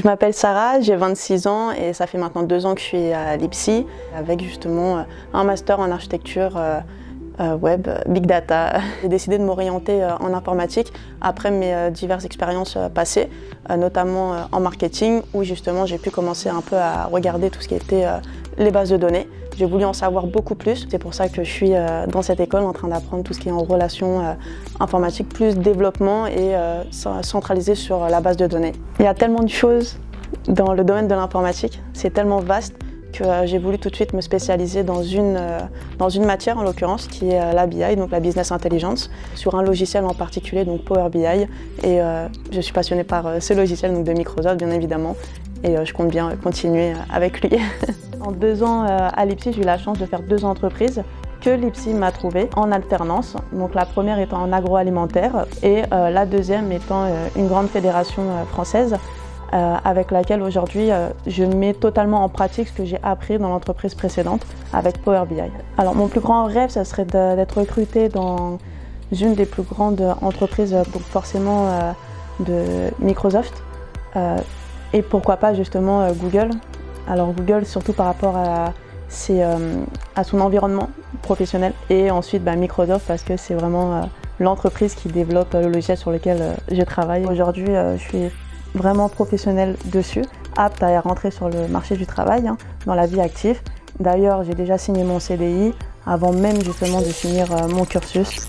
m'appelle Sarah, j'ai 26 ans et ça fait maintenant 2 ans que je suis à l'IPSI avec justement un master en architecture web, big data. J'ai décidé de m'orienter en informatique après mes diverses expériences passées, notamment en marketing où justement j'ai pu commencer un peu à regarder tout ce qui était les bases de données. J'ai voulu en savoir beaucoup plus, c'est pour ça que je suis dans cette école en train d'apprendre tout ce qui est en relation informatique, plus développement et centralisé sur la base de données. Il y a tellement de choses dans le domaine de l'informatique, c'est tellement vaste que j'ai voulu tout de suite me spécialiser dans une matière en l'occurrence qui est la BI, donc la Business Intelligence, sur un logiciel en particulier, donc Power BI. Et je suis passionnée par ce logiciel donc de Microsoft bien évidemment et je compte bien continuer avec lui. En 2 ans à l'IPSI, j'ai eu la chance de faire 2 entreprises que l'IPSI m'a trouvées en alternance. Donc la première étant en agroalimentaire et la deuxième étant une grande fédération française avec laquelle aujourd'hui je mets totalement en pratique ce que j'ai appris dans l'entreprise précédente avec Power BI. Alors mon plus grand rêve, ça serait d'être recrutée dans une des plus grandes entreprises, donc forcément de Microsoft et pourquoi pas justement Google. Alors Google surtout par rapport à son environnement professionnel et ensuite Microsoft parce que c'est vraiment l'entreprise qui développe le logiciel sur lequel je travaille. Aujourd'hui je suis vraiment professionnelle dessus, apte à rentrer sur le marché du travail, dans la vie active. D'ailleurs, j'ai déjà signé mon CDI avant même justement de finir mon cursus.